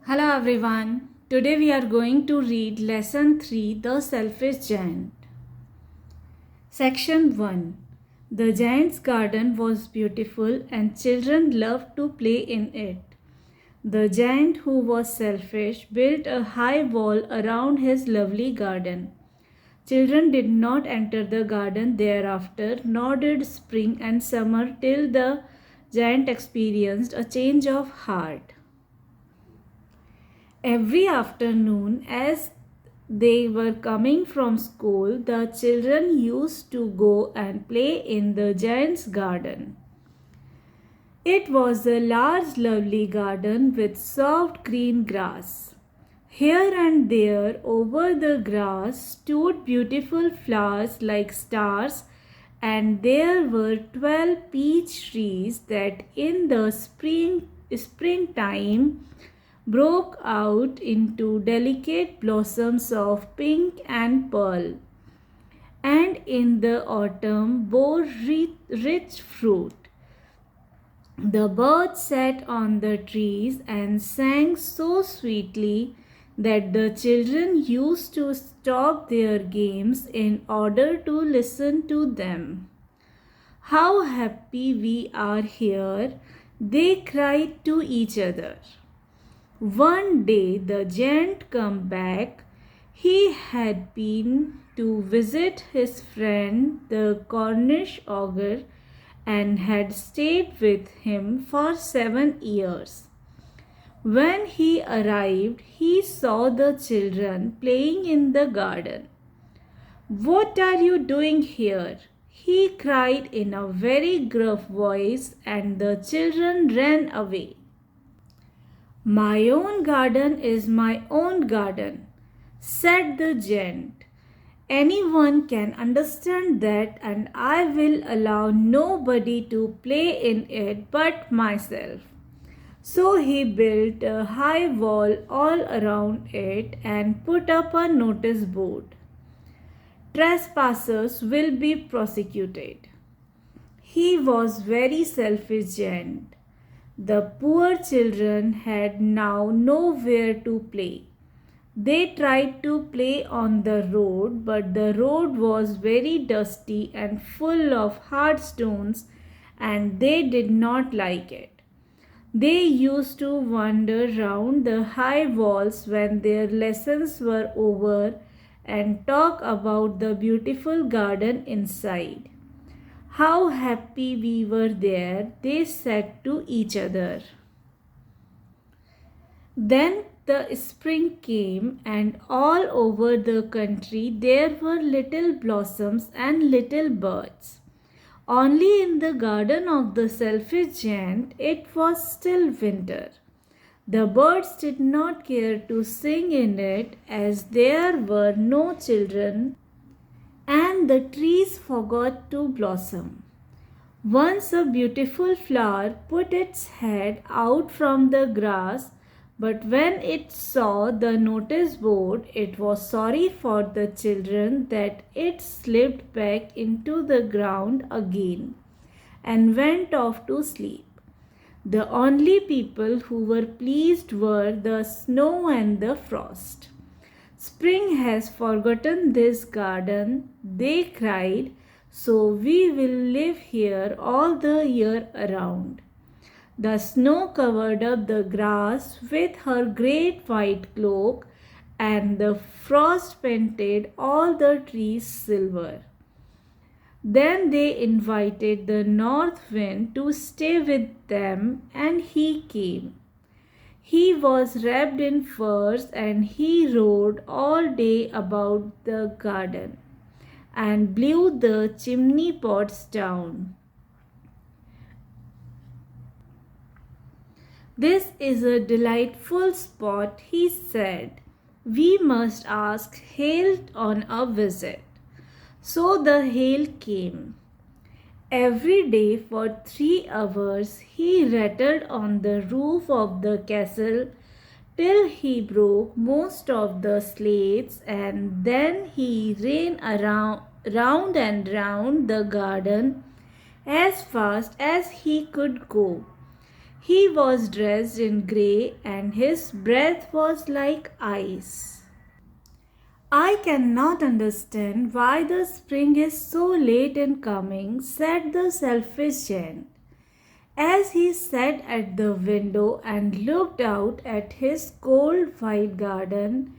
Hello everyone. Today we are going to read Lesson 3 The Selfish Giant. Section 1. The giant's garden was beautiful and children loved to play in it. The giant, who was selfish, built a high wall around his lovely garden. Children did not enter the garden thereafter, nor did spring and summer till the giant experienced a change of heart. Every afternoon, as they were coming from school, the children used to go and play in the giant's garden. It was a large, lovely garden with soft green grass. Here and there over the grass stood beautiful flowers like stars, and there were 12 peach trees that in the springtime broke out into delicate blossoms of pink and pearl, and in the autumn bore rich fruit. The birds sat on the trees and sang so sweetly that the children used to stop their games in order to listen to them. "How happy we are here!" they cried to each other. One day the giant came back. He had been to visit his friend the Cornish ogre and had stayed with him for 7 years. When he arrived, he saw the children playing in the garden. "What are you doing here?" he cried in a very gruff voice, and the children ran away. "My own garden is my own garden," said the giant. "Anyone can understand that, and I will allow nobody to play in it but myself." So he built a high wall all around it and put up a notice board. "Trespassers will be prosecuted." He was very selfish giant. The poor children had now nowhere to play. They tried to play on the road, but the road was very dusty and full of hard stones, and they did not like it. They used to wander round the high walls when their lessons were over and talk about the beautiful garden inside. "How happy we were there," they said to each other. Then the spring came, and all over the country there were little blossoms and little birds. Only in the garden of the selfish giant it was still winter. The birds did not care to sing in it, as there were no children, and the trees forgot to blossom. Once a beautiful flower put its head out from the grass, but when it saw the notice board, it was sorry for the children that it slipped back into the ground again and went off to sleep. The only people who were pleased were the snow and the frost. "Spring has forgotten this garden," they cried, "so we will live here all the year around." The snow covered up the grass with her great white cloak, and the frost painted all the trees silver. Then they invited the north wind to stay with them, and he came. He was wrapped in furs, and he rode all day about the garden and blew the chimney pots down. "This is a delightful spot," he said. "We must ask Hail on a visit." So the Hail came. Every day for 3 hours he rattled on the roof of the castle till he broke most of the slates, and then he ran round and round the garden as fast as he could go. He was dressed in grey and his breath was like ice. I cannot understand why the spring is so late in coming, said the selfish giant. As he sat at the window and looked out at his cold white garden,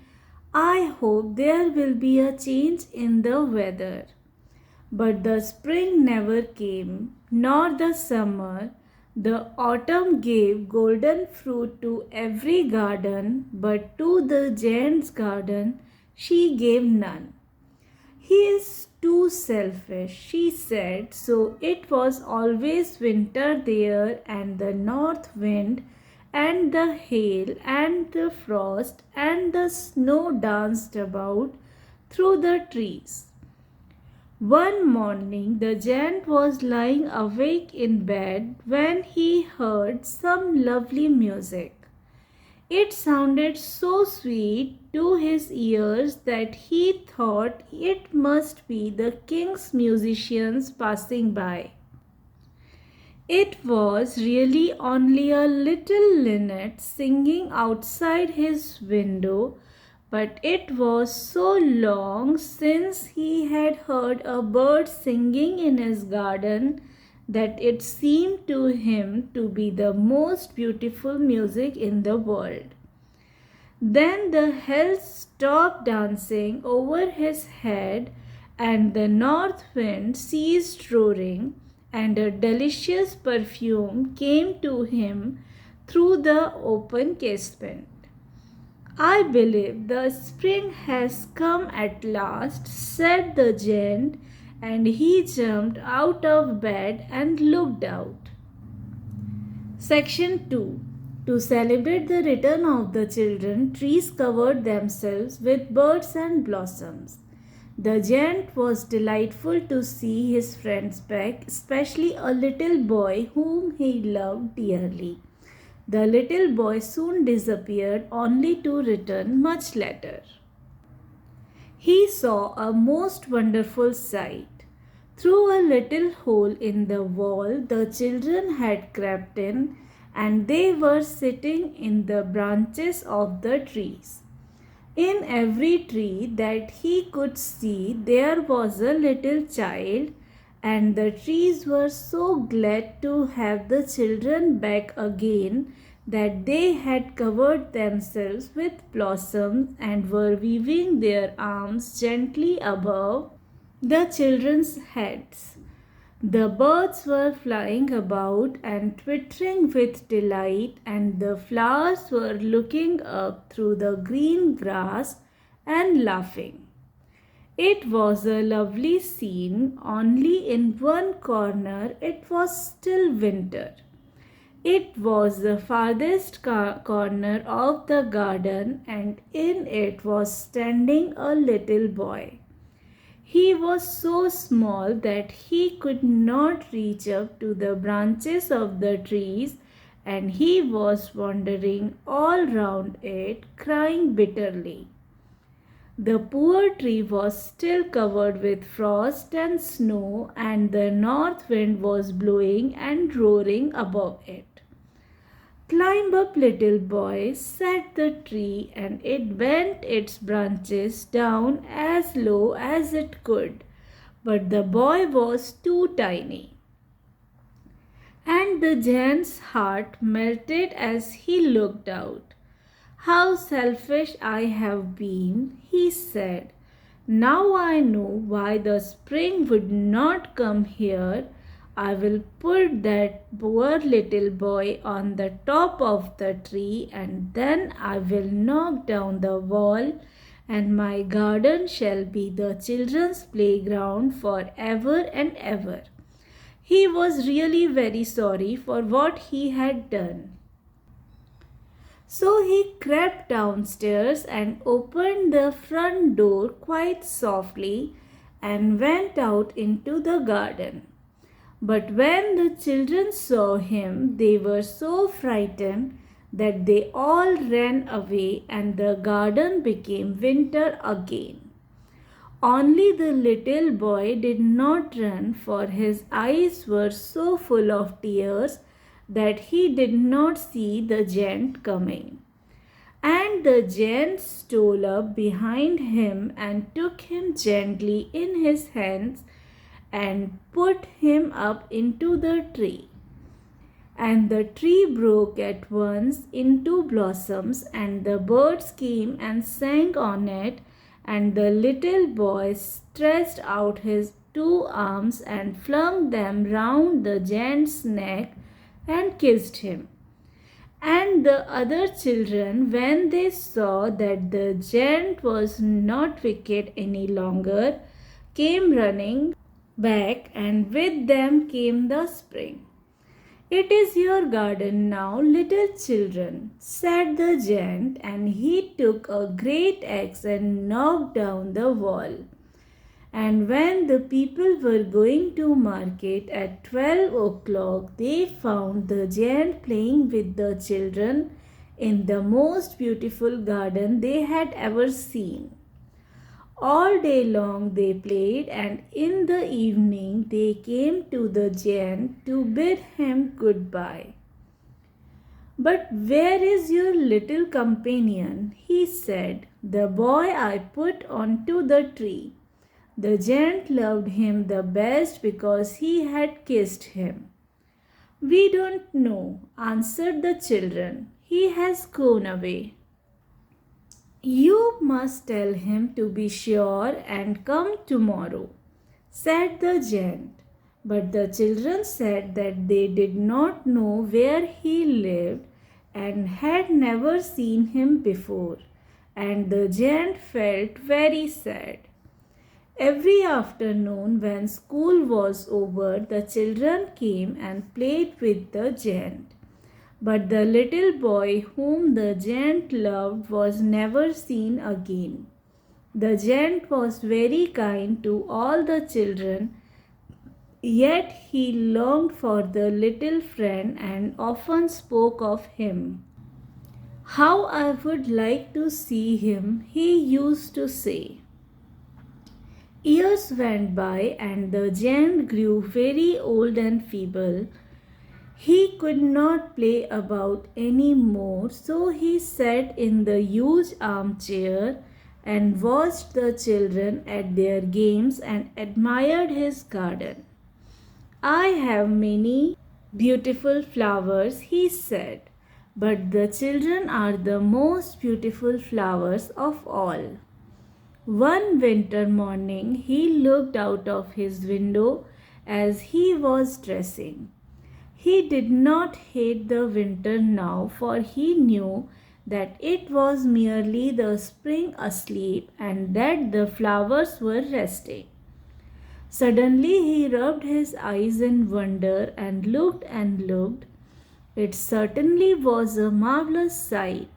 I hope there will be a change in the weather. But the spring never came, nor the summer. The autumn gave golden fruit to every garden, but to the giant's garden she gave none. He is too selfish, she said, so it was always winter there, and the north wind, and the hail, and the frost, and the snow danced about through the trees. One morning, the giant was lying awake in bed when he heard some lovely music. It sounded so sweet to his ears that he thought it must be the king's musicians passing by. It was really only a little linnet singing outside his window, but it was so long since he had heard a bird singing in his garden that it seemed to him to be the most beautiful music in the world. Then the hills stopped dancing over his head, and the north wind ceased roaring, and a delicious perfume came to him through the open casement. I believe the spring has come at last, said the giant, and he jumped out of bed and looked out. Section 2. To celebrate the return of the children, trees covered themselves with birds and blossoms. The giant was delightful to see his friends back, especially a little boy whom he loved dearly. The little boy soon disappeared, only to return much later. He saw a most wonderful sight. Through a little hole in the wall, the children had crept in, and they were sitting in the branches of the trees. In every tree that he could see, there was a little child, and the trees were so glad to have the children back again that they had covered themselves with blossoms and were weaving their arms gently above the children's heads. The birds were flying about and twittering with delight, and the flowers were looking up through the green grass and laughing. It was a lovely scene, only in one corner it was still winter. It was the farthest corner of the garden, and in it was standing a little boy. He was so small that he could not reach up to the branches of the trees, and he was wandering all round it, crying bitterly. The poor tree was still covered with frost and snow, and the north wind was blowing and roaring above it. "Climb up, little boy," said the tree, and it bent its branches down as low as it could. But the boy was too tiny. And the giant's heart melted as he looked out. "How selfish I have been," he said. "Now I know why the spring would not come here. I will put that poor little boy on the top of the tree, and then I will knock down the wall, and my garden shall be the children's playground for ever and ever." He was really very sorry for what he had done. So he crept downstairs and opened the front door quite softly and went out into the garden. But when the children saw him, they were so frightened that they all ran away, and the garden became winter again. Only the little boy did not run, for his eyes were so full of tears that he did not see the giant coming. And the giant stole up behind him and took him gently in his hands and put him up into the tree. And the tree broke at once into blossoms, and the birds came and sang on it, and the little boy stretched out his two arms and flung them round the giant's neck and kissed him. And the other children, when they saw that the giant was not wicked any longer, came running back, and with them came the spring. "It is your garden now, little children," said the giant, and he took a great axe and knocked down the wall. And when the people were going to market at 12 o'clock, they found the giant playing with the children in the most beautiful garden they had ever seen. All day long they played, and in the evening they came to the giant to bid him goodbye. "But where is your little companion?" he said. "The boy I put onto the tree." The giant loved him the best because he had kissed him. "We don't know," answered the children. "He has gone away." "You must tell him to be sure and come tomorrow," said the giant. But the children said that they did not know where he lived and had never seen him before, and the giant felt very sad. Every afternoon when school was over, the children came and played with the giant. But the little boy whom the giant loved was never seen again. The giant was very kind to all the children, yet he longed for the little friend and often spoke of him. "How I would like to see him," he used to say. Years went by, and the giant grew very old and feeble. He could not play about any more, so he sat in the huge armchair and watched the children at their games and admired his garden. "I have many beautiful flowers," he said, "but the children are the most beautiful flowers of all." One winter morning he looked out of his window as he was dressing. He did not hate the winter now, for he knew that it was merely the spring asleep and that the flowers were resting. Suddenly he rubbed his eyes in wonder and looked and looked. It certainly was a marvelous sight.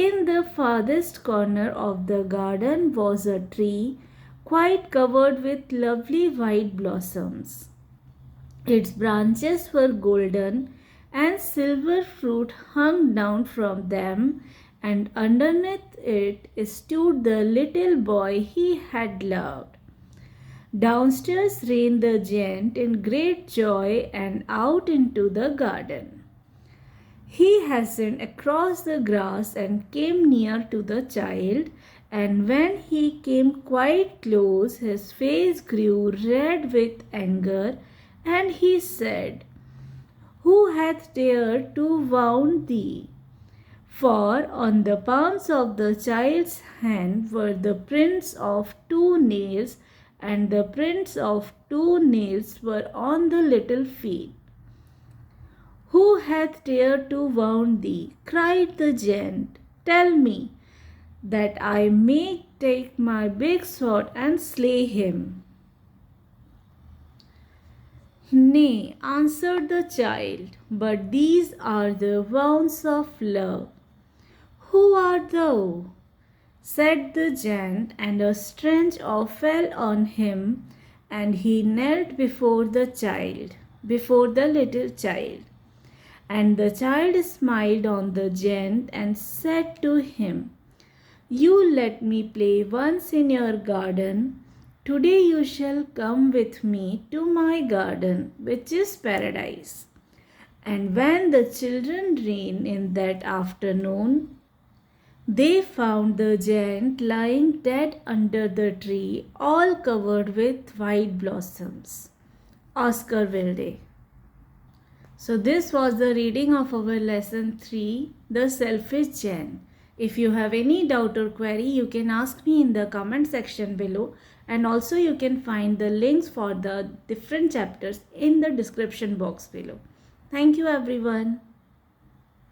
In the farthest corner of the garden was a tree quite covered with lovely white blossoms. Its branches were golden, and silver fruit hung down from them, and underneath it stood the little boy he had loved. Downstairs ran the giant in great joy and out into the garden. He hastened across the grass and came near to the child, and when he came quite close, his face grew red with anger, and he said, "Who hath dared to wound thee?" For on the palms of the child's hand were the prints of 2 nails, and the prints of 2 nails were on the little feet. "Who hath dared to wound thee?" cried the giant. "Tell me, that I may take my big sword and slay him." "Nay," answered the child, "but these are the wounds of love." "Who art thou?" said the giant, and a strange awe fell on him, and he knelt before the little child. And the child smiled on the giant and said to him, "You let me play once in your garden. Today you shall come with me to my garden, which is paradise. And when the children ran in that afternoon, they found the giant lying dead under the tree, all covered with white blossoms. Oscar Wilde. So this was the reading of our lesson 3, The Selfish Gen. If you have any doubt or query, you can ask me in the comment section below, and also you can find the links for the different chapters in the description box below. Thank you everyone.